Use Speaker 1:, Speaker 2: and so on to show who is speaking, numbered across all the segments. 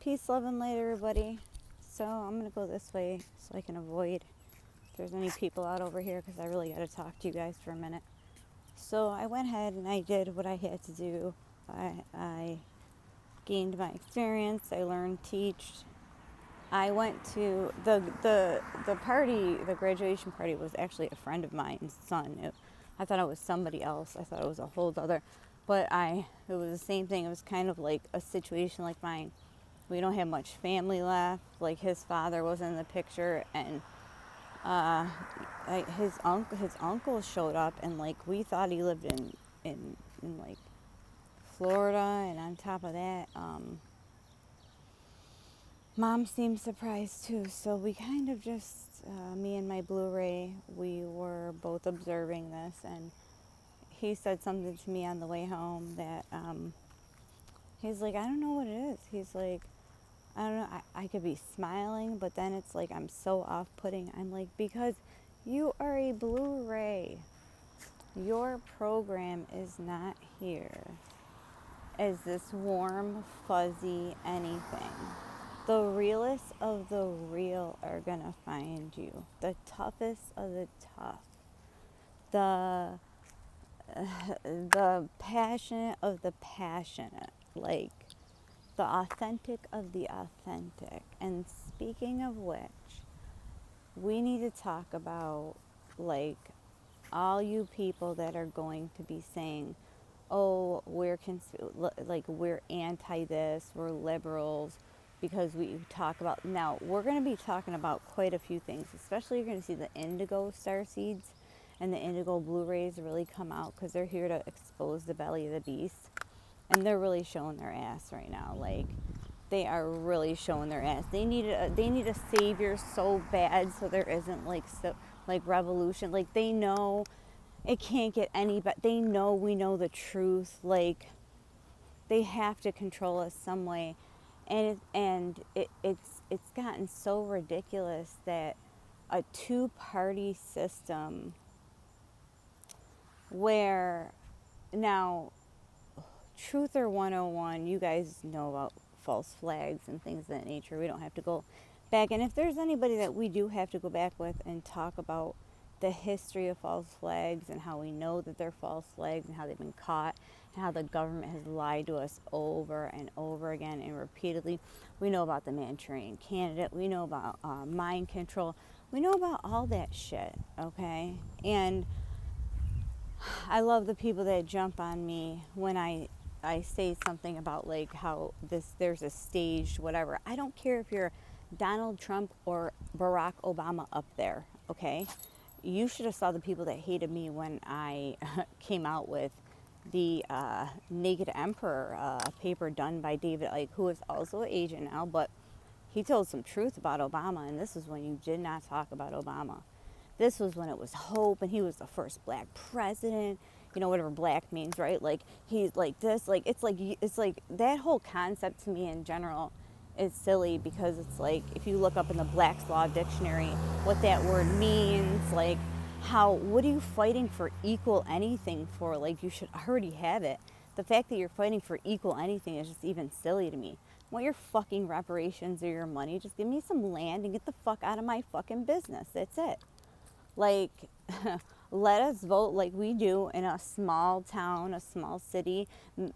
Speaker 1: Peace, love, and light, everybody. So I'm going to go this way so I can avoid if there's any people out over here because I really got to talk to you guys for a minute. So I went ahead and I did what I had to do. I gained my experience. I learned, teached. I went to the party, the graduation party was actually a friend of mine's son. I thought it was somebody else. I thought it was a whole other, but it was the same thing. It was kind of like a situation like mine. We don't have much family left. Like his father was in the picture, and his uncle showed up, and like we thought he lived in like Florida, and on top of that, Mom seemed surprised too. So we kind of just me and my Blu-ray, we were both observing this, and he said something to me on the way home that he's like, I don't know what it is. He's like, I don't know, I could be smiling, but then it's like I'm so off-putting. I'm like, because you are a Blu-ray. Your program is not here as this warm, fuzzy anything. The realest of the real are gonna find you. The toughest of the tough. The passionate of the passionate. Like, the authentic of the authentic. And speaking of which, we need to talk about, like, all you people that are going to be saying, oh, we're anti this, we're liberals, because we talk about, now we're going to be talking about quite a few things, especially you're going to see the indigo star seeds and the indigo Blu-rays really come out because they're here to expose the belly of the beast. And they're really showing their ass right now. Like, they are really showing their ass. They need a savior so bad, so there isn't like revolution. Like, they know it can't get any better. They know we know the truth. Like, they have to control us some way, and it's gotten so ridiculous that a two-party system where now. Truther 101, you guys know about false flags and things of that nature. We don't have to go back. And if there's anybody that we do have to go back with and talk about the history of false flags and how we know that they're false flags and how they've been caught and how the government has lied to us over and over again and repeatedly. We know about the Manchurian Candidate. We know about mind control. We know about all that shit, okay? And I love the people that jump on me when I say something about like how there's a staged whatever. I don't care if you're Donald Trump or Barack Obama up there, okay? You should have saw the people that hated me when I came out with the Naked Emperor paper done by David Icke, who is also an agent now, but he told some truth about Obama, and this is when you did not talk about Obama. This was when it was hope, and he was the first black president, you know, whatever black means, right? Like, he's like this, like, it's like that whole concept to me in general is silly, because it's like, if you look up in the Black's Law Dictionary what that word means, like, what are you fighting for equal anything for? Like, you should already have it. The fact that you're fighting for equal anything is just even silly to me. I want your fucking reparations or your money, just give me some land and get the fuck out of my fucking business. That's it. Like, let us vote like we do in a small town, a small city,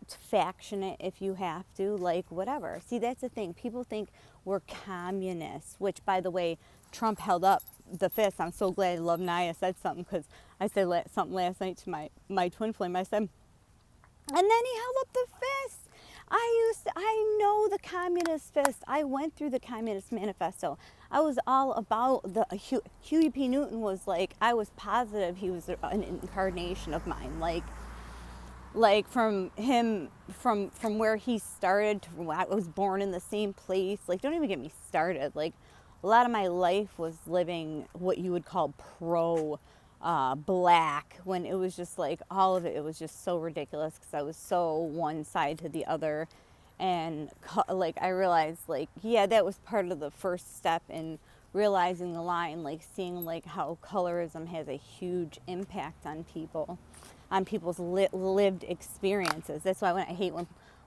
Speaker 1: faction it if you have to, like, whatever. See, that's the thing. People think we're communists, which, by the way, Trump held up the fist. I'm so glad Love Naya said something, because I said something last night to my twin flame. I said, and then he held up the fist. I know the Communist fist. I went through the Communist Manifesto. I was all about Huey P. Newton was like, I was positive he was an incarnation of mine. Like from him, from where he started to when I was born in the same place. Like, don't even get me started. Like, a lot of my life was living what you would call black, when it was just like all of it was just so ridiculous, because I was so one side to the other. And like, I realized, like, yeah, that was part of the first step in realizing the line, like seeing like how colorism has a huge impact on people's lived experiences. That's why I hate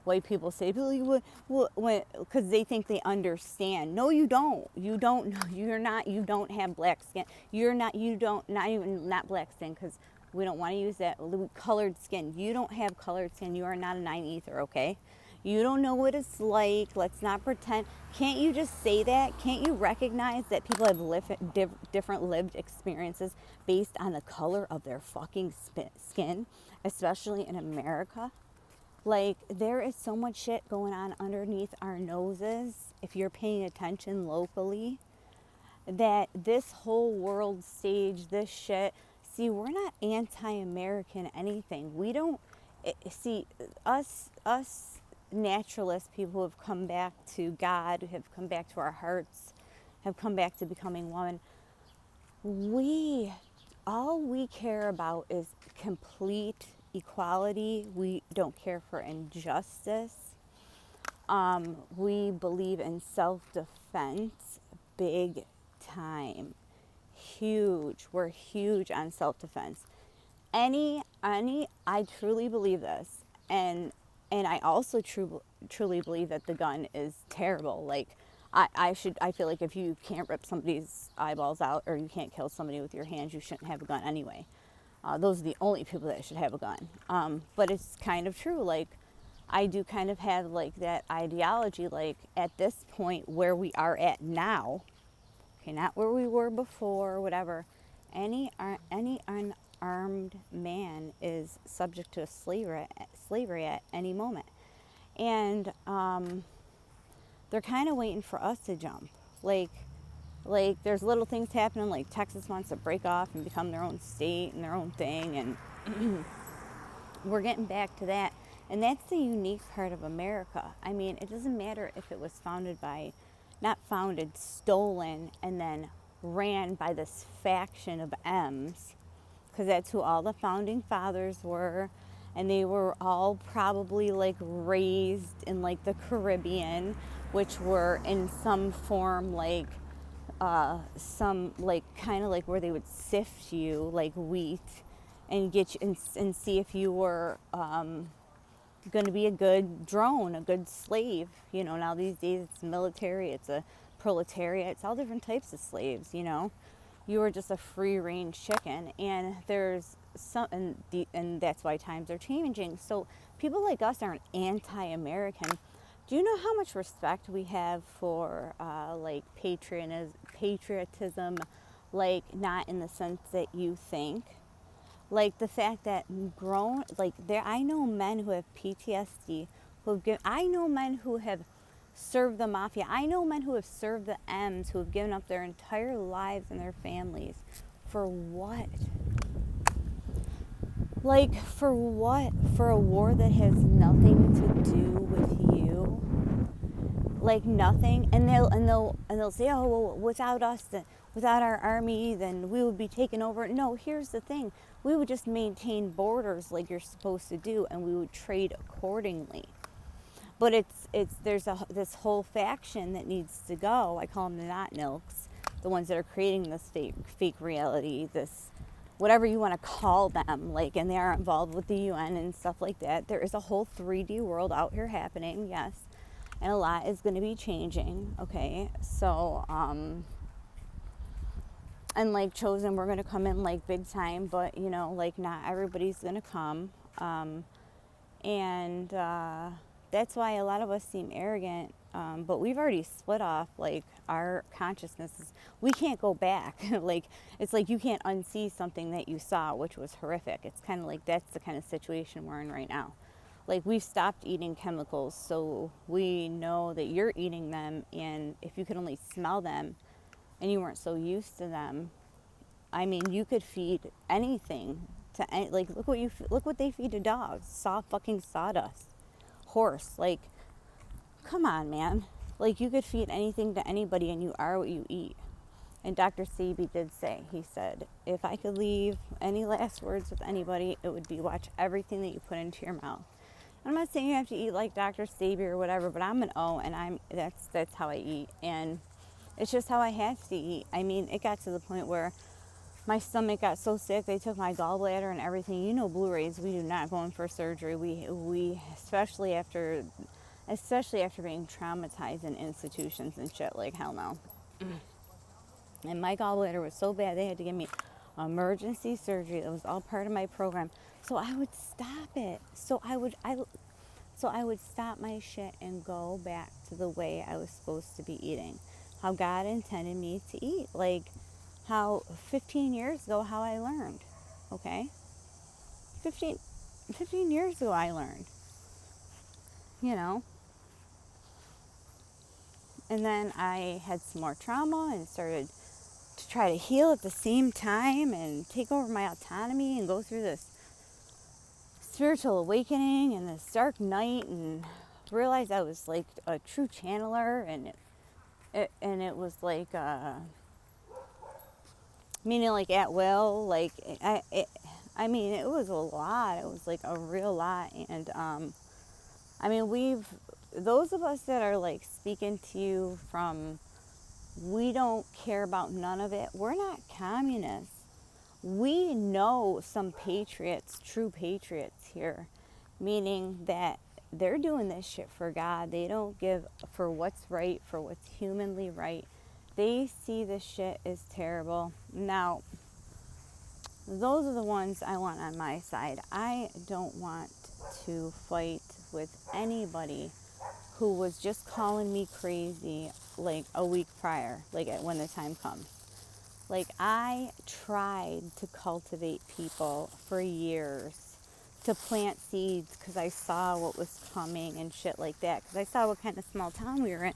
Speaker 1: white people say, because they think they understand. No, you don't. You don't know. You're not. You don't have black skin. You're not. You don't. Not even not black skin, because we don't want to use that. Colored skin. You don't have colored skin. You are not a 9 ether. Okay. You don't know what it's like. Let's not pretend. Can't you just say that? Can't you recognize that people have different lived experiences based on the color of their fucking skin, especially in America? Like, there is so much shit going on underneath our noses, if you're paying attention locally, that this whole world stage, this shit, see, we're not anti-American anything. We don't, see, us naturalist people who have come back to God, who have come back to our hearts, have come back to becoming one, all we care about is complete equality. We don't care for injustice. We believe in self-defense big time. Huge. We're huge on self-defense. I truly believe this. And I also truly believe that the gun is terrible. Like, I feel like if you can't rip somebody's eyeballs out, or you can't kill somebody with your hands, you shouldn't have a gun anyway. Those are the only people that should have a gun. But it's kind of true. Like, I do kind of have like that ideology, like at this point where we are at now, okay, not where we were before, or whatever, any unarmed man is subject to slavery at any moment. And they're kind of waiting for us to jump. Like there's little things happening, like Texas wants to break off and become their own state and their own thing, and we're getting back to that. And that's the unique part of America. I mean, it doesn't matter if it was stolen and then ran by this faction of M's, because that's who all the founding fathers were. And they were all probably like raised in like the Caribbean, which were in some form like some like kind of like where they would sift you like wheat and get you and see if you were going to be a good drone, a good slave. You know, now these days it's military, it's a proletariat, it's all different types of slaves. You know, you were just a free range chicken, and there's some, and that's why times are changing. So people like us aren't anti-American. Do you know how much respect we have for like patriotism, like not in the sense that you think? Like the fact that I know men who have PTSD, I know men who have served the mafia. I know men who have served the M's, who have given up their entire lives and their families. For what? Like, for what? For a war that has nothing to do with you? Like nothing? And they'll say, oh, well, without us, without our army, then we would be taken over. No, here's the thing. We would just maintain borders like you're supposed to do, and we would trade accordingly. But there's this whole faction that needs to go. I call them the not nilks, the ones that are creating this fake reality, this whatever you want to call them, like, and they are involved with the UN and stuff like that. There is a whole 3D world out here happening, yes, and a lot is going to be changing. Okay, so and like Chosen, we're going to come in like big time, but you know, like not everybody's going to come, and that's why a lot of us seem arrogant, but we've already split off. Like, our consciousnesses, we can't go back. Like, it's like you can't unsee something that you saw, which was horrific. It's kind of like that's the kind of situation we're in right now. Like, we've stopped eating chemicals, so we know that you're eating them, and if you could only smell them and you weren't so used to them, I mean, you could feed anything to like, look what they feed to dogs. Fucking sawdust. Horse. Like, come on, man. Like, you could feed anything to anybody, and you are what you eat. And Dr. Sebi did say, he said, if I could leave any last words with anybody, it would be watch everything that you put into your mouth. I'm not saying you have to eat like Dr. Sebi or whatever, but I'm an O, and that's how I eat, and it's just how I have to eat. I mean, it got to the point where My stomach got so sick, they took my gallbladder and everything. You know, Blu-rays, we do not go in for surgery. We especially after being traumatized in institutions and shit, like hell no. And my gallbladder was so bad, they had to give me emergency surgery. That was all part of my program. So I would stop it. So I would stop my shit and go back to the way I was supposed to be eating. How God intended me to eat. Like how 15 years ago, how I learned. Okay? 15 years ago, I learned. You know? And then I had some more trauma and started to try to heal at the same time and take over my autonomy and go through this spiritual awakening and this dark night and realized I was like a true channeler, and it was like meaning like at will, like I mean it was a lot. It was like a real lot. And I mean, those of us that are like speaking to you from, we don't care about none of it. We're not communists. We know some patriots, true patriots here, meaning that they're doing this shit for God. They don't give for what's right, for what's humanly right. They see this shit as terrible. Now, those are the ones I want on my side. I don't want to fight with anybody who was just calling me crazy like a week prior, like when the time comes. Like, I tried to cultivate people for years, to plant seeds, because I saw what was coming and shit like that. Because I saw what kind of small town we were in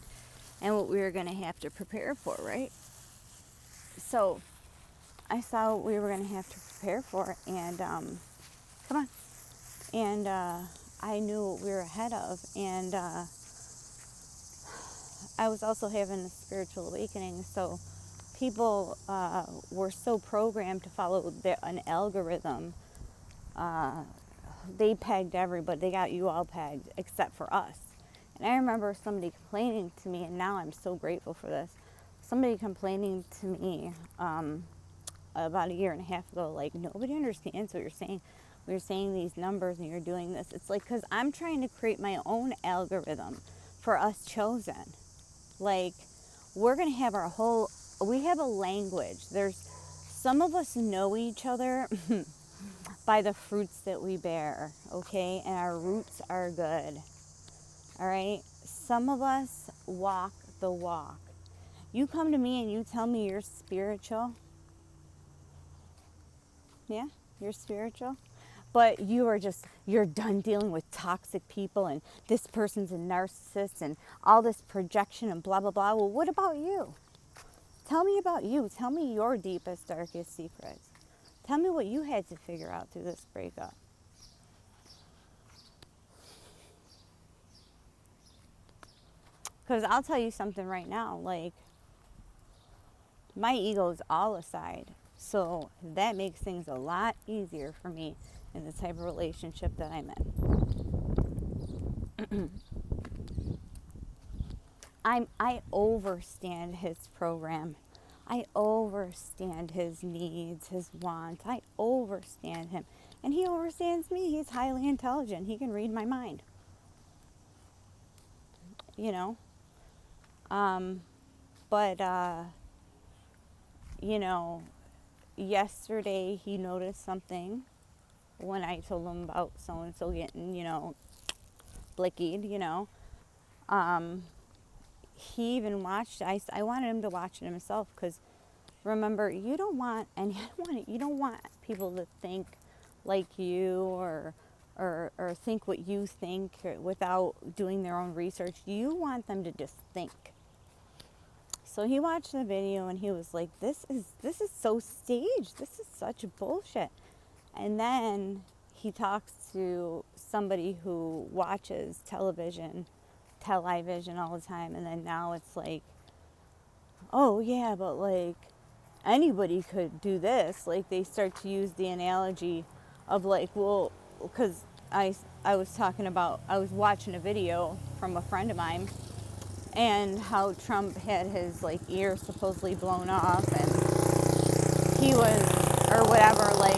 Speaker 1: and what we were going to have to prepare for, right? So, I saw what we were going to have to prepare for, and, come on. And, I knew what we were ahead of, and, I was also having a spiritual awakening, so people were so programmed to follow an algorithm. They pegged everybody. They got you all pegged except for us. And I remember somebody complaining to me, and now I'm so grateful for this. Somebody complaining to me about a year and a half ago, like, nobody understands what you're saying. You're saying these numbers and you're doing this. It's like, because I'm trying to create my own algorithm for us chosen. Like, we're going to have we have a language. Some of us know each other by the fruits that we bear, okay? And our roots are good, all right? Some of us walk the walk. You come to me and you tell me you're spiritual. Yeah, you're spiritual. But you're done dealing with toxic people, and this person's a narcissist and all this projection and blah, blah, blah. Well, what about you? Tell me about you. Tell me your deepest, darkest secrets. Tell me what you had to figure out through this breakup. Because I'll tell you something right now, like, my ego is all aside. So that makes things a lot easier for me in the type of relationship that I'm in. I overstand his program. I overstand his needs, his wants. I overstand him. And he overstands me. He's highly intelligent. He can read my mind. You know? You know, yesterday he noticed something when I told him about so-and-so getting, blickied, he even watched. I wanted him to watch it himself, because remember, you don't want people to think like you, or think what you think, without doing their own research. You want them to just think. So he watched the video and he was like, this is so staged. This is such bullshit. And then he talks to somebody who watches television all the time, and then now it's like, oh yeah, but like anybody could do this. Like, they start to use the analogy of like, well, because I was watching a video from a friend of mine, and how Trump had his like ear supposedly blown off, and he was whatever, like,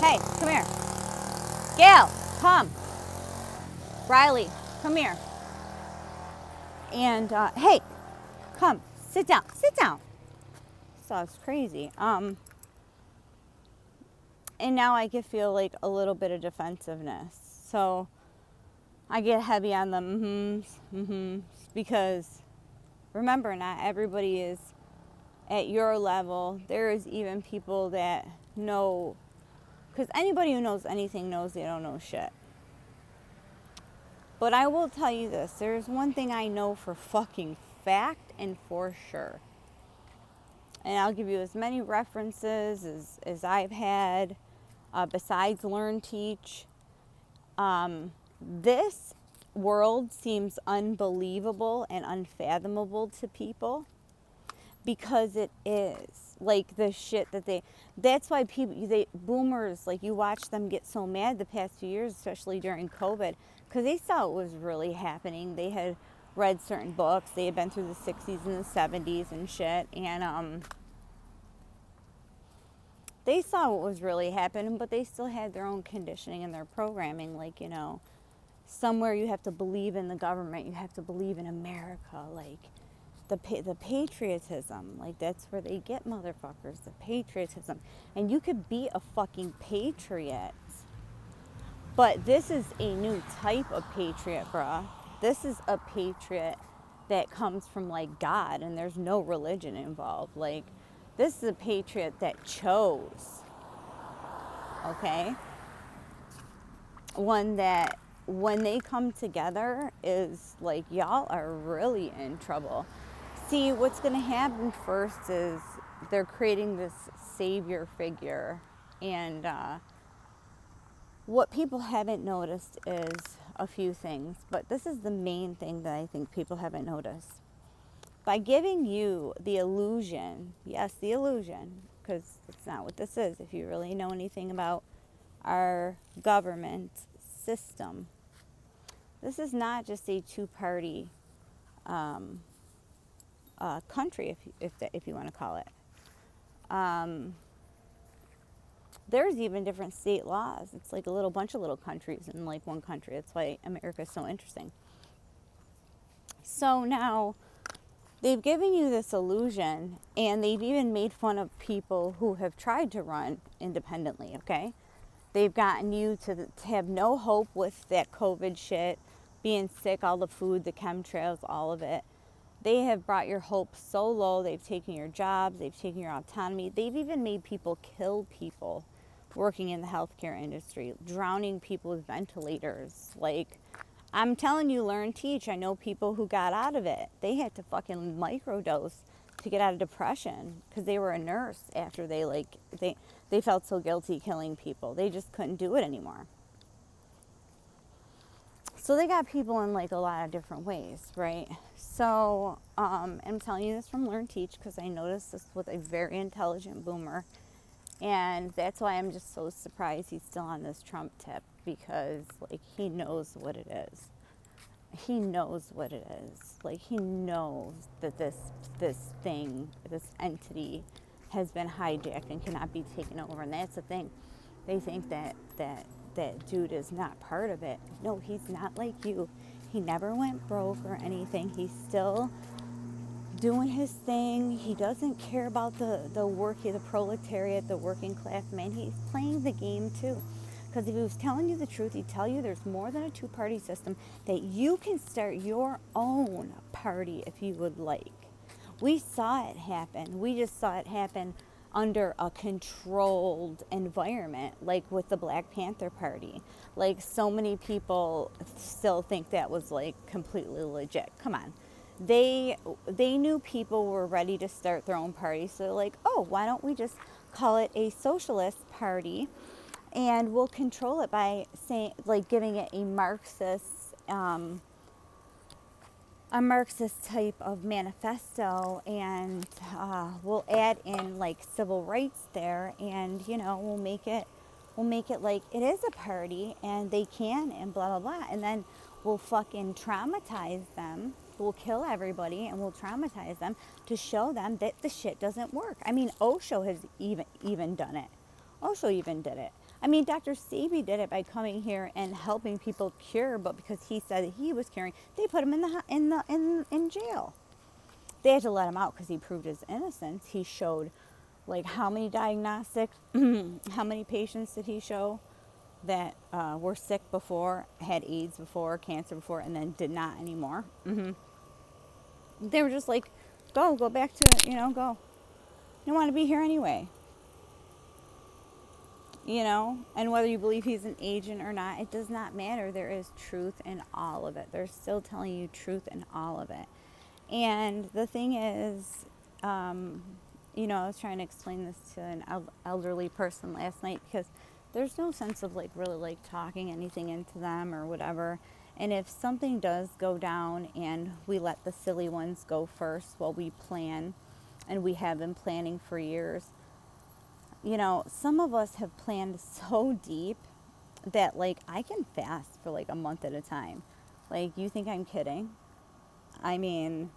Speaker 1: hey, come here. Gail, come. Riley, come here. And, hey, come, sit down. So it's crazy. And now I can feel like a little bit of defensiveness. So I get heavy on the because remember, not everybody is at your level. There is even people that know, because anybody who knows anything knows they don't know shit. But I will tell you this, there's one thing I know for fucking fact and for sure. And I'll give you as many references as I've had, besides Learn, Teach. This world seems unbelievable and unfathomable to people because it is. Like the shit that's why boomers, like you watch them get so mad the past few years, especially during COVID, because they saw it was really happening. They had read certain books. They had been through the 60s and the 70s and shit. And they saw what was really happening, but they still had their own conditioning and their programming. Like, somewhere you have to believe in the government. You have to believe in America. Like, the patriotism. Like, that's where they get motherfuckers. The patriotism. And you could be a fucking patriot. But this is a new type of patriot, bruh. This is a patriot that comes from, like, God, and there's no religion involved. Like, this is a patriot that chose, okay? One that, when they come together, is like, y'all are really in trouble. See, what's going to happen first is they're creating this savior figure, and what people haven't noticed is a few things, but this is the main thing that I think people haven't noticed. By giving you the illusion, yes, the illusion, because it's not what this is. If you really know anything about our government system, this is not just a two-party country, if you want to call it. There's even different state laws. It's like a little bunch of little countries in like one country. That's why America is so interesting. So now they've given you this illusion, and they've even made fun of people who have tried to run independently, okay? They've gotten you to have no hope with that COVID shit, being sick, all the food, the chemtrails, all of it. They have brought your hope so low. They've taken your jobs. They've taken your autonomy. They've even made people kill people working in the healthcare industry, drowning people with ventilators. Like, I'm telling you, Learn, Teach. I know people who got out of it. They had to fucking microdose to get out of depression because they were a nurse after they felt so guilty killing people. They just couldn't do it anymore. So they got people in like a lot of different ways, right? So I'm telling you this from Learn, Teach because I noticed this with a very intelligent boomer. And that's why I'm just so surprised he's still on this Trump tip, because like he knows what it is. He knows what it is. Like, he knows that this entity has been hijacked and cannot be taken over. And that's the thing. They think that dude is not part of it. No, he's not like you. He never went broke or anything. He's still doing his thing. He doesn't care about the proletariat, the working class man. He's playing the game too. Because if he was telling you the truth, he'd tell you there's more than a two-party system, that you can start your own party if you would like. We saw it happen. We just saw it happen under a controlled environment, like with the Black Panther Party. Like, so many people still think that was like completely legit. Come on. They knew people were ready to start their own party, so they're like, oh, why don't we just call it a socialist party, and we'll control it by saying, like, giving it a Marxist type of manifesto, and we'll add in like civil rights there, and we'll make it like it is a party and they can, and blah blah blah, and then we'll fucking traumatize them we'll kill everybody and we'll traumatize them to show them that the shit doesn't work. I mean, Osho has even done it. Osho even did it. I mean, Dr. Sebi did it by coming here and helping people cure, but because he said that he was curing, they put him in jail. They had to let him out because he proved his innocence. He showed, like, how many diagnostics, how many patients did he show that were sick before, had AIDS before, cancer before, and then did not anymore. They were just like, go back to, go. You don't want to be here anyway. And whether you believe he's an agent or not, it does not matter. There is truth in all of it. They're still telling you truth in all of it. And the thing is, I was trying to explain this to an elderly person last night because there's no sense of really talking anything into them or whatever. And if something does go down and we let the silly ones go first while we plan, and we have been planning for years, some of us have planned so deep that I can fast for a month at a time. You think I'm kidding? I mean,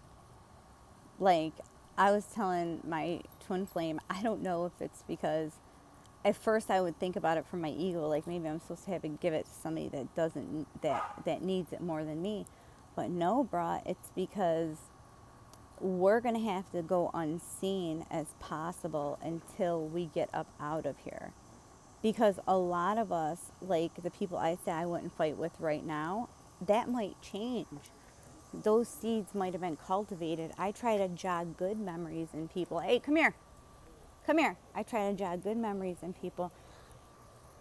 Speaker 1: I was telling my twin flame, I don't know if it's because at first I would think about it from my ego, maybe I'm supposed to have to give it to somebody that doesn't, that needs it more than me. But no, brah, it's because we're going to have to go unseen as possible until we get up out of here. Because a lot of us, the people I say I wouldn't fight with right now, that might change. Those seeds might have been cultivated. I try to jog good memories in people. Hey, come here. I try to jog good memories in people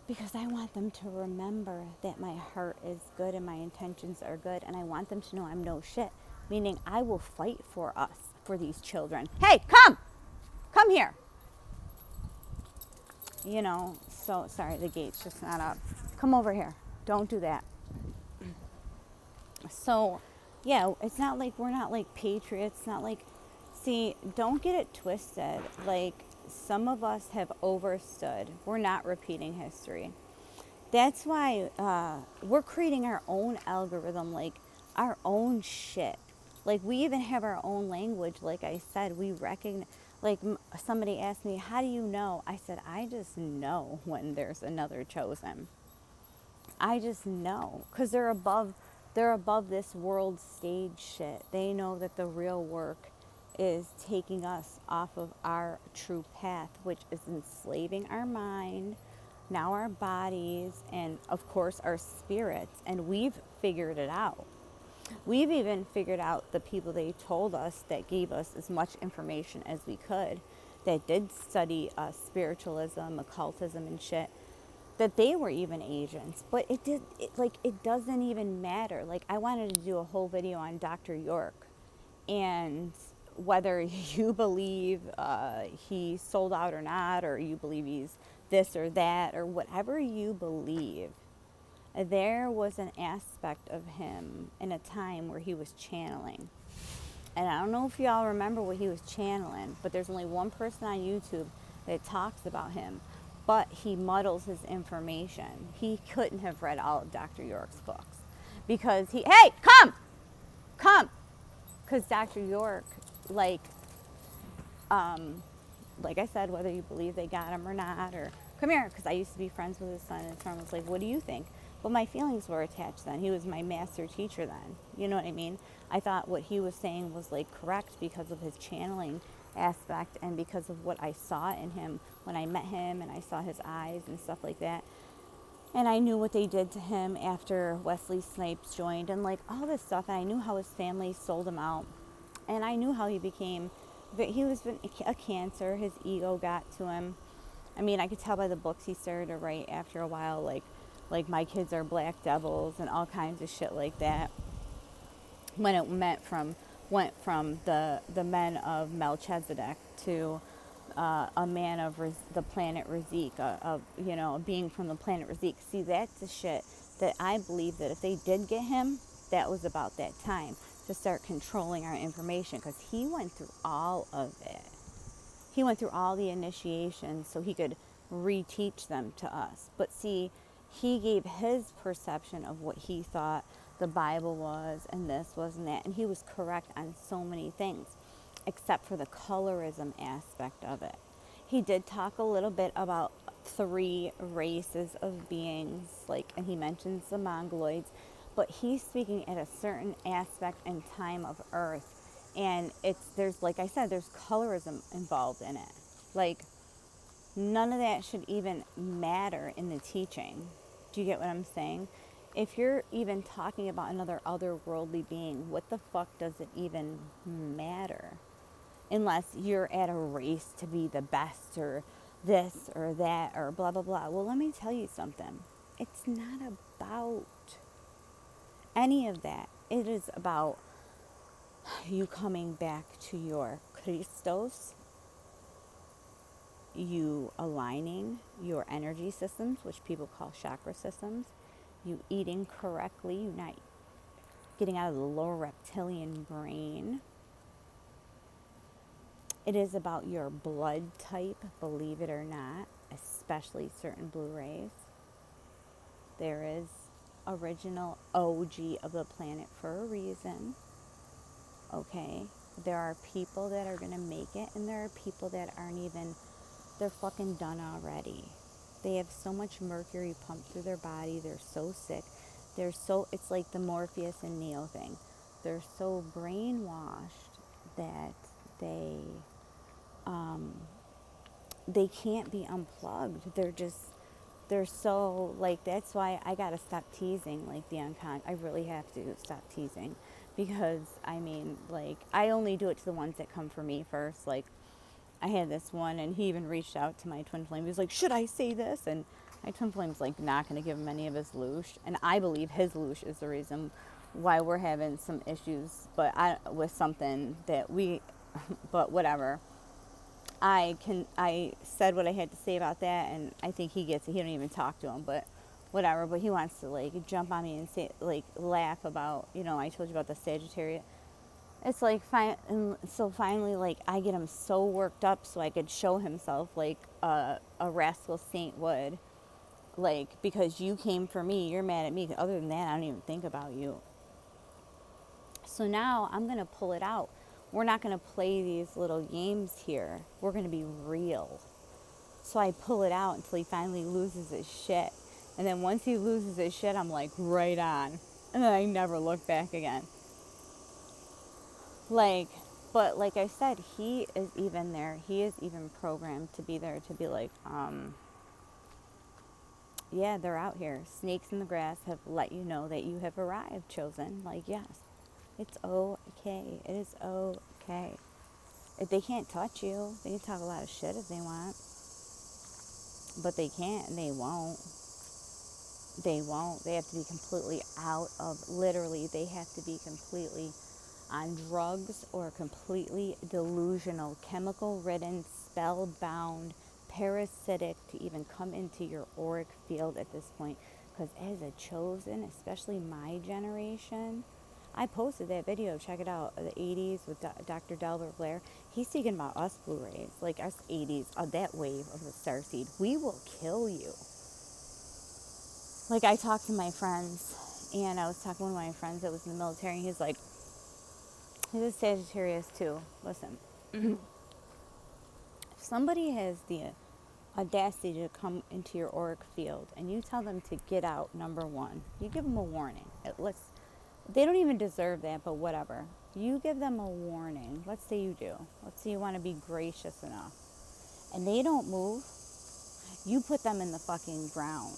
Speaker 1: because I want them to remember that my heart is good and my intentions are good, and I want them to know I'm no shit. Meaning I will fight for us, for these children. Hey, come here. So sorry, the gate's just not up. Come over here. Don't do that. So, yeah, it's not like we're not patriots. Not see, don't get it twisted. Some of us have overstood. We're not repeating history. That's why we're creating our own algorithm, our own shit. We even have our own language. Like I said, we recognize, somebody asked me, how do you know? I said, I just know when there's another chosen. I just know. Because they're above this world stage shit. They know that the real work is taking us off of our true path, which is enslaving our mind, now our bodies, and of course our spirits. And we've figured it out. We've even figured out the people they told us that gave us as much information as we could, that did study spiritualism, occultism and shit, that they were even agents. But it doesn't even matter. I wanted to do a whole video on Dr. York, and whether you believe he sold out or not, or you believe he's this or that, or whatever you believe, there was an aspect of him in a time where he was channeling. And I don't know if y'all remember what he was channeling, but there's only one person on YouTube that talks about him. But he muddles his information. He couldn't have read all of Dr. York's books. Because hey, come! Because Dr. York, like I said, whether you believe they got him or not, or come here, because I used to be friends with his son, and his son was like, what do you think? But my feelings were attached then. He was my master teacher then. You know what I mean? I thought what he was saying was correct because of his channeling aspect and because of what I saw in him when I met him, and I saw his eyes and stuff like that. And I knew what they did to him after Wesley Snipes joined, and all this stuff. And I knew how his family sold him out. And I knew how he became, he was a cancer. His ego got to him. I mean, I could tell by the books he started to write after a while, like my kids are black devils and all kinds of shit like that. When it went from the men of Melchizedek to a man of the planet Razik, a being from the planet Razik. See, that's the shit that I believe that if they did get him, that was about that time to start controlling our information, because he went through all of it. He went through all the initiations so he could reteach them to us. But see, he gave his perception of what he thought the Bible was, and this was, and that. And he was correct on so many things, except for the colorism aspect of it. He did talk a little bit about 3 races of beings, like, and he mentions the Mongoloids, but he's speaking at a certain aspect and time of Earth, and there's, like I said, there's colorism involved in it. Like, none of that should even matter in the teaching. Do you get what I'm saying? If you're even talking about another otherworldly being, what the fuck does it even matter? Unless you're at a race to be the best or this or that or blah, blah, blah. Well, let me tell you something. It's not about any of that. It is about you coming back to your Christos, you aligning your energy systems, which people call chakra systems, you eating correctly, you not getting out of the lower reptilian brain. It is about your blood type, believe it or not, especially certain blue rays. There is original OG of the planet for a reason. Okay? There are people that are going to make it, and there are people that aren't even, they're fucking done already. They have so much mercury pumped through their body. They're so sick. It's like the Morpheus and Neo thing. They're so brainwashed that they can't be unplugged. They're so, like, that's why I gotta stop teasing, like, I really have to stop teasing, because, I mean, like, I only do it to the ones that come for me first. Like, I had this one, and he even reached out to my twin flame. He was like, should I say this? And my twin flame's, like, not gonna give him any of his loosh, and I believe his loosh is the reason why we're having some issues, with something that but whatever. I said what I had to say about that, and I think he gets it. He don't even talk to him, but whatever. But he wants to, like, jump on me and say, like, laugh about, I told you about the Sagittarius. It's like, fine, and so finally, like, I get him so worked up so I could show himself like a rascal saint would, like, because you came for me, you're mad at me. Other than that, I don't even think about you. So now I'm gonna pull it out. We're not going to play these little games here. We're going to be real. So I pull it out until he finally loses his shit. And then once he loses his shit, I'm like, right on. And then I never look back again. But like I said, he is even there. He is even programmed to be there, to be like, yeah, they're out here. Snakes in the grass have let you know that you have arrived, chosen. Like, yes. It's okay. It is okay. If they can't touch you, they can talk a lot of shit if they want. But they can't, and they won't. They won't. They have to be completely they have to be completely on drugs or completely delusional, chemical-ridden, spellbound, parasitic to even come into your auric field at this point. Because as a chosen, especially my generation, I posted that video, check it out, the 80s with Dr. Delbert Blair. He's speaking about us blue rays, like us 80s, that wave of the starseed. We will kill you. Like, I talked to my friends, and I was talking to one of my friends that was in the military, and he's like, he's a Sagittarius too. Listen, if somebody has the audacity to come into your auric field, and you tell them to get out, number one, you give them a warning. They don't even deserve that, but whatever. You give them a warning. Let's say you do. Let's say you want to be gracious enough. And they don't move. You put them in the fucking ground.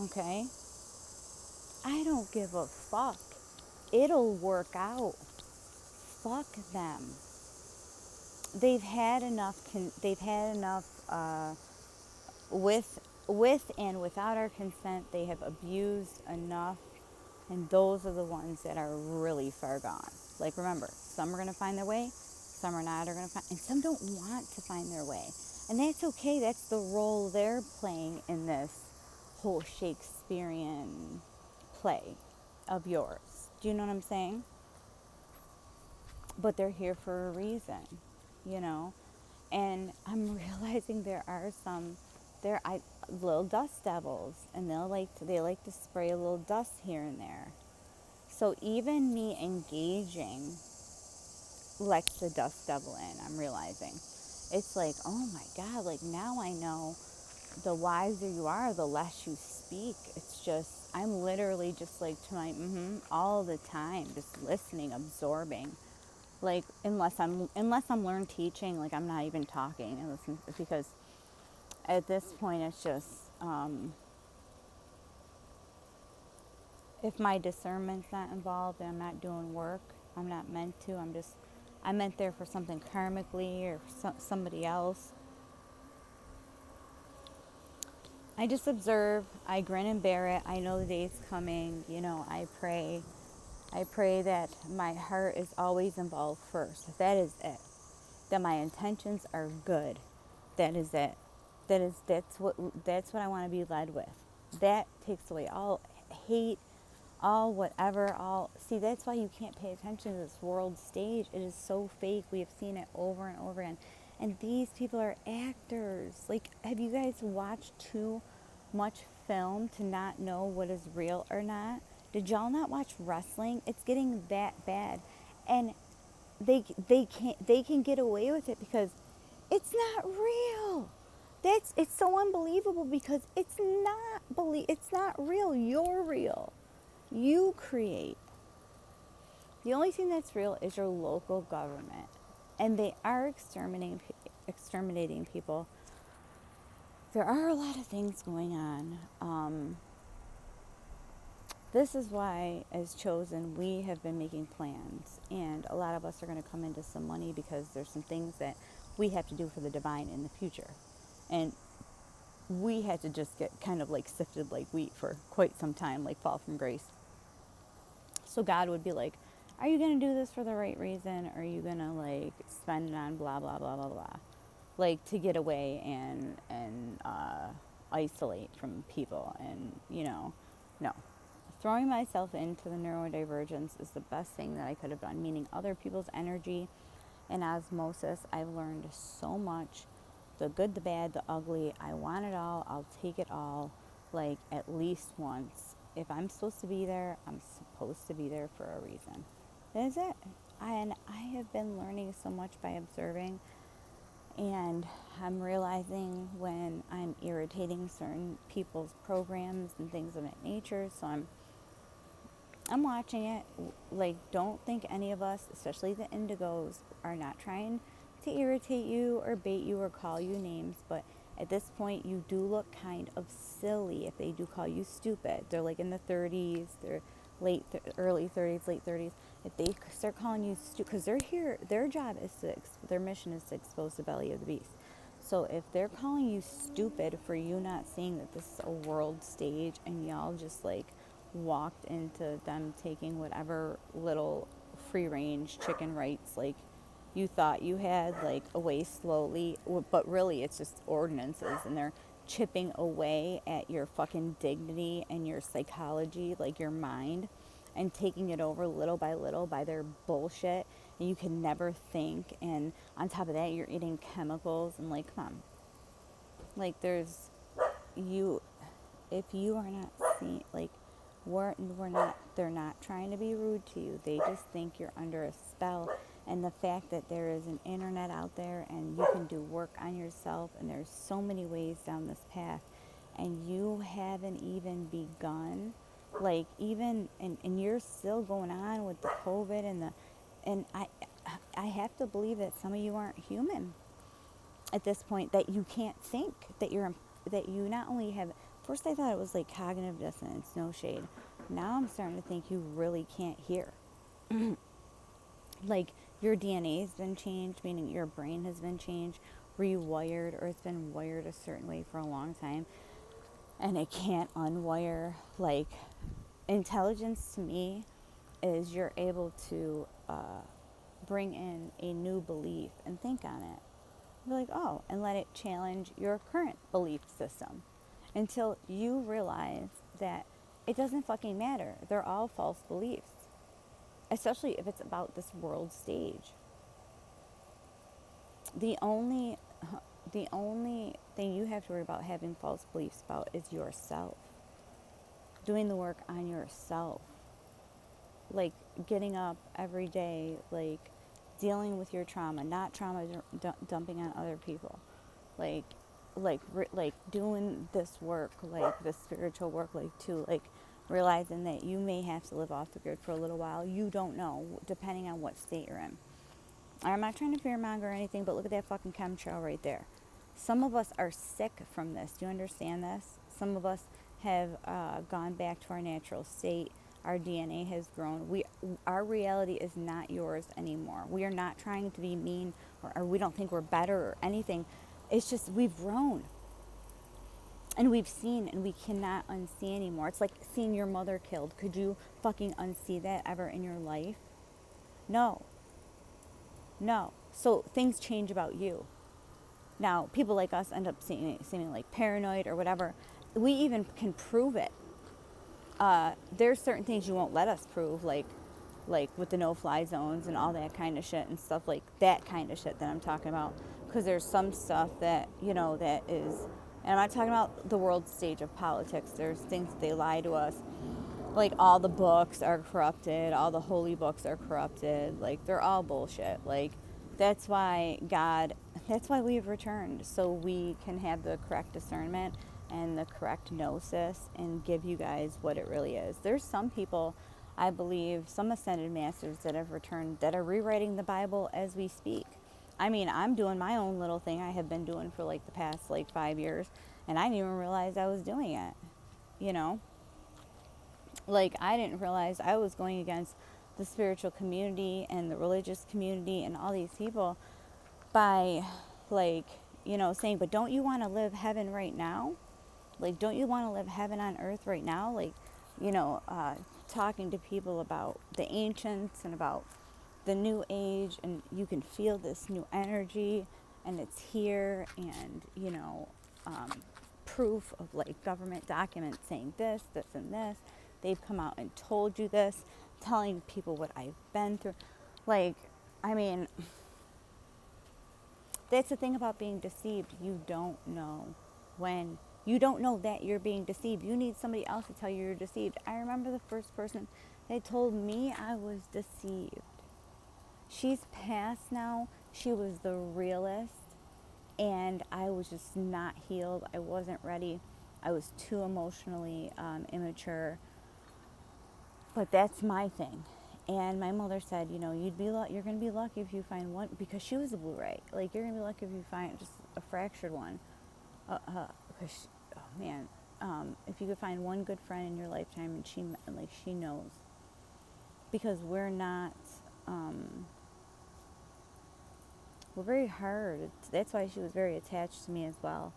Speaker 1: Okay? I don't give a fuck. It'll work out. Fuck them. They've had enough with and without our consent. They have abused enough. And those are the ones that are really far gone. Like, remember, some are going to find their way, some are not, and some don't want to find their way. And that's okay. That's the role they're playing in this whole Shakespearean play of yours. Do you know what I'm saying? But they're here for a reason, And I'm realizing there are some, little dust devils, and they like to spray a little dust here and there. So even me engaging lets the dust devil in. I'm realizing it's like, oh my god, like now I know the wiser you are, the less you speak. It's just, I'm literally just like to my all the time, just listening, absorbing. Like unless I'm learn teaching, like I'm not even talking and listen, because at this point it's just if my discernment's not involved and I'm not doing work, I'm not meant to. I'm meant there for something karmically or for somebody else. I just observe. I grin and bear it. I know the day's coming. I pray. I pray that my heart is always involved first. That is it. That my intentions are good. That is it. That's what I want to be led with. That takes away all hate, all whatever, all see. That's why you can't pay attention to this world stage. It is so fake. We have seen it over and over again. And these people are actors. Like, have you guys watched too much film to not know what is real or not? Did y'all not watch wrestling? It's getting that bad. And they can get away with it because it's not real. It's so unbelievable because it's not real. You're real. You create. The only thing that's real is your local government. And they are exterminating people. There are a lot of things going on. This is why, as chosen, we have been making plans. And a lot of us are going to come into some money because there's some things that we have to do for the divine in the future. And we had to just get kind of like sifted like wheat for quite some time, like fall from grace. So God would be like, are you going to do this for the right reason? Or are you going to like spend it on blah, blah, blah, blah, blah? Like to get away and isolate from people. And, no. Throwing myself into the neurodivergence is the best thing that I could have done, meaning other people's energy and osmosis. I've learned so much. The good, the bad, the ugly. I want it all. I'll take it all, like at least once. If I'm supposed to be there, I'm supposed to be there for a reason. That is it. And I have been learning so much by observing, and I'm realizing when I'm irritating certain people's programs and things of that nature. So I'm watching it. Like, don't think any of us, especially the indigos, are not trying to irritate you or bait you or call you names, but at this point you do look kind of silly if they do call you stupid. They're like in the 30s, they're early 30s, late 30s. If they start calling you stupid, because they're here, their job is their mission is to expose the belly of the beast. So if they're calling you stupid for you not seeing that this is a world stage and y'all just like walked into them taking whatever little free range chicken rights like you thought you had, like, away slowly, but really it's just ordinances, and they're chipping away at your fucking dignity and your psychology, like your mind, and taking it over little by their bullshit, and you can never think. And on top of that, you're eating chemicals, and like, come on, like, if you are not seeing, like, we're not, they're not trying to be rude to you. They just think you're under a spell. And the fact that there is an internet out there and you can do work on yourself, and there's so many ways down this path, and you haven't even begun, like, even, and you're still going on with the COVID and I have to believe that some of you aren't human at this point, that you can't think, that you not only have, first I thought it was like cognitive dissonance, no shade. Now I'm starting to think you really can't hear. Like, your DNA has been changed, meaning your brain has been changed, rewired, or it's been wired a certain way for a long time, and it can't unwire. Like, intelligence to me is you're able to bring in a new belief and think on it. Be like, oh, and let it challenge your current belief system until you realize that it doesn't fucking matter. They're all false beliefs. Especially if it's about this world stage. The only the only thing you have to worry about having false beliefs about is yourself. Doing the work on yourself. Like getting up every day, like dealing with your trauma, not trauma dumping on other people. Like like doing this work, like the spiritual work, like to like realizing that you may have to live off the grid for a little while. You don't know, depending on what state you're in. I'm not trying to fearmonger or anything, but look at that fucking chemtrail right there. Some of us are sick from this. Do you understand this? Some of us have gone back to our natural state. Our DNA has grown. Our reality is not yours anymore. We are not trying to be mean, or we don't think we're better or anything. It's just we've grown. And we've seen, and we cannot unsee anymore. It's like seeing your mother killed. Could you fucking unsee that ever in your life? No. No. So things change about you. Now, people like us end up seeming like paranoid or whatever. We even can prove it. There's certain things you won't let us prove, like with the no-fly zones and all that kind of shit and stuff, like that kind of shit that I'm talking about. Because there's some stuff that, that is, and I'm not talking about the world stage of politics. There's things that they lie to us. Like all the books are corrupted, all the holy books are corrupted. Like they're all bullshit. Like that's why we've returned, so we can have the correct discernment and the correct gnosis and give you guys what it really is. There's some people, I believe, some ascended masters that have returned that are rewriting the Bible as we speak. I mean, I'm doing my own little thing I have been doing for like the past like 5 years, and I didn't even realize I was doing it, you know? Like, I didn't realize I was going against the spiritual community and the religious community and all these people by, like, saying, but don't you want to live heaven right now? Like, don't you want to live heaven on earth right now? Like, talking to people about the ancients and about the new age, and you can feel this new energy, and it's here, and, proof of, like, government documents saying this, this, and this. They've come out and told you this, telling people what I've been through. Like, I mean, that's the thing about being deceived. You don't know when. You don't know that you're being deceived. You need somebody else to tell you you're deceived. I remember the first person that told me I was deceived. She's passed now. She was the realest. And I was just not healed. I wasn't ready. I was too emotionally immature. But that's my thing. And my mother said, you're going to be lucky if you find one, because she was a Blu-ray. Like, you're going to be lucky if you find just a fractured one. Because, if you could find one good friend in your lifetime, and she knows. Because we're not, we're very hard. That's why she was very attached to me as well.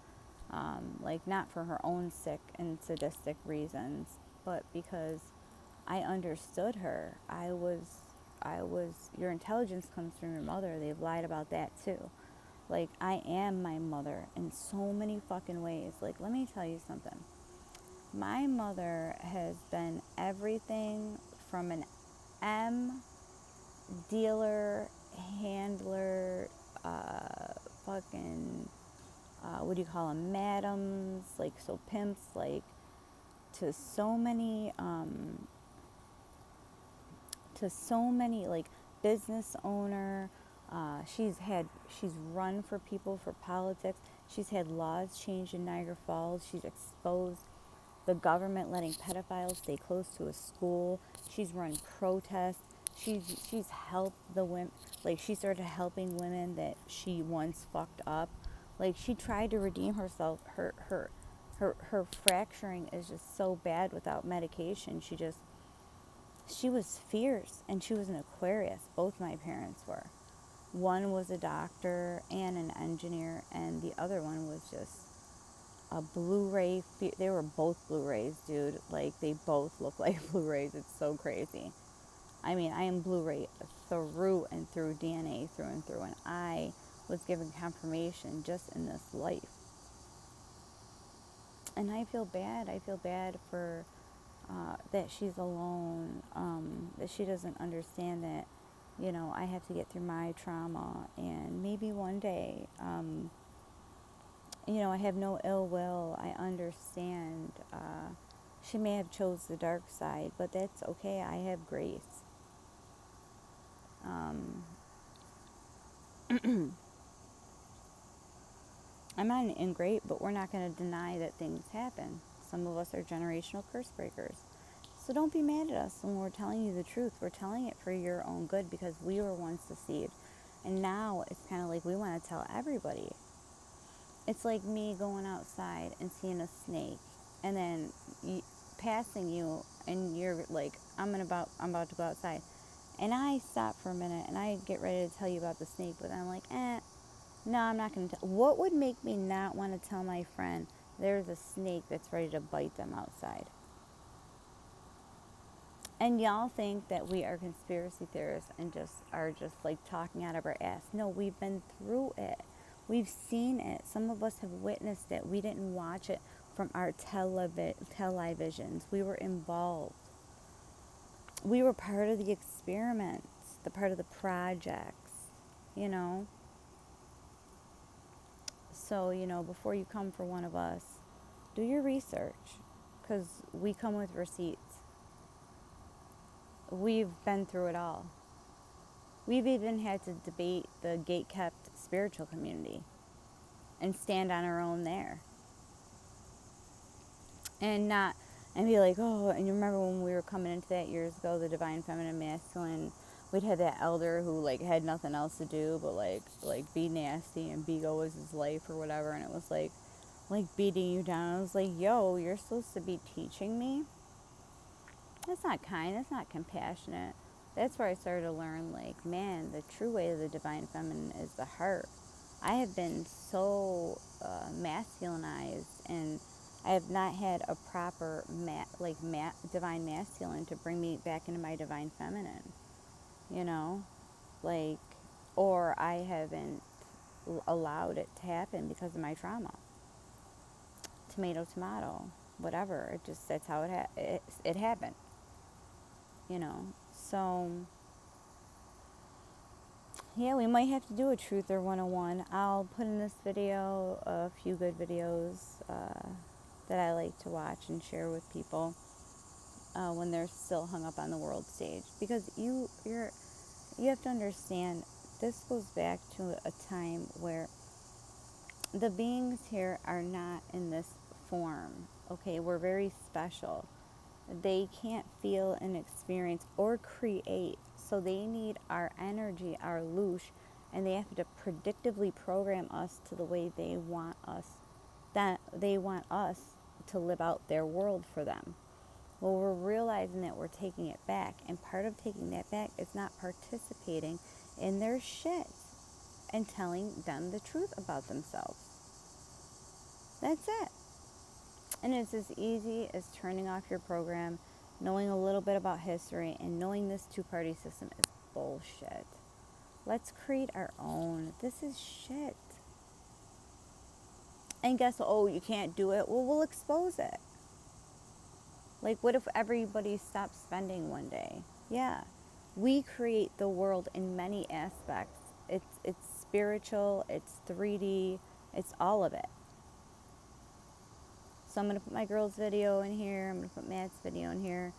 Speaker 1: Not for her own sick and sadistic reasons, but because I understood her. Your intelligence comes from your mother. They've lied about that too. Like, I am my mother in so many fucking ways. Like, let me tell you something. My mother has been everything from an dealer, handler, what do you call them, madams, like, so pimps, like, to so many, like, business owner. She's run for people for politics. She's had laws changed in Niagara Falls. She's exposed the government letting pedophiles stay close to a school. She's run protests. She's helped the women. Like, she started helping women that she once fucked up. Like, she tried to redeem herself. Her fracturing is just so bad without medication. She was fierce, and she was an Aquarius. Both my parents were. One was a doctor and an engineer, and the other one was just a Blu-ray. They were both Blu-rays, dude. Like, they both look like Blu-rays. It's so crazy. I mean, I am Blu-ray through and through, DNA through and through, and I was given confirmation just in this life. And I feel bad. I feel bad for that she's alone, that she doesn't understand that, I have to get through my trauma, and maybe one day, You know, I have no ill will. I understand. She may have chose the dark side, but that's okay. I have grace. Um, I'm not an ingrate, but we're not going to deny that things happen. Some of us are generational curse breakers. So don't be mad at us when we're telling you the truth. We're telling it for your own good because we were once deceived. And now it's kind of like we want to tell everybody. It's like me going outside and seeing a snake and then passing you and you're like, I'm about to go outside. And I stop for a minute and I get ready to tell you about the snake, but I'm like, no, I'm not going to tell. What would make me not want to tell my friend there's a snake that's ready to bite them outside? And y'all think that we are conspiracy theorists and just like talking out of our ass. No, we've been through it. We've seen it. Some of us have witnessed it. We didn't watch it from our televisions. We were involved. We were part of the experiments, the part of the projects, you know. So, you know, before you come for one of us, do your research because we come with receipts. We've been through it all. We've even had to debate the gate-kept spiritual community and stand on our own there. And be like, oh, and you remember when we were coming into that years ago, the divine feminine masculine, we'd had that elder who like had nothing else to do but like be nasty and Bigo was his life or whatever, and it was like beating you down. I was like, yo, you're supposed to be teaching me? That's not kind, that's not compassionate. That's where I started to learn, like, man, the true way of the divine feminine is the heart. I have been so masculinized, and I have not had a proper divine masculine to bring me back into my divine feminine, you know, like, or I haven't allowed it to happen because of my trauma. Tomato, tomato, whatever. It just that's how it happened, you know. So yeah, we might have to do a Truther 101. I'll put in this video a few good videos that I like to watch and share with people when they're still hung up on the world stage. Because you have to understand, this goes back to a time where the beings here are not in this form. Okay, we're very special. They can't feel and experience or create, so they need our energy, our loosh, and they have to predictively program us to the way they want us, that they want us to live out their world for them. Well, we're realizing that we're taking it back, and part of taking that back is not participating in their shit and telling them the truth about themselves. That's it. And it's as easy as turning off your program, knowing a little bit about history, and knowing this two-party system is bullshit. Let's create our own. This is shit. And guess what? Oh, you can't do it? Well, we'll expose it. Like, what if everybody stopped spending one day? Yeah. We create the world in many aspects. It's spiritual, it's 3D, it's all of it. So I'm going to put my girls' video in here. I'm going to put Matt's video in here.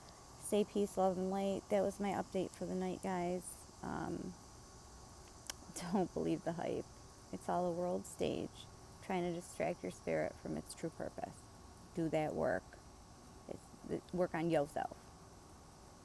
Speaker 1: Stay peace, love, and light. That was my update for the night, guys. Don't believe the hype. It's all a world stage trying to distract your spirit from its true purpose. Do that work. Work on yourself.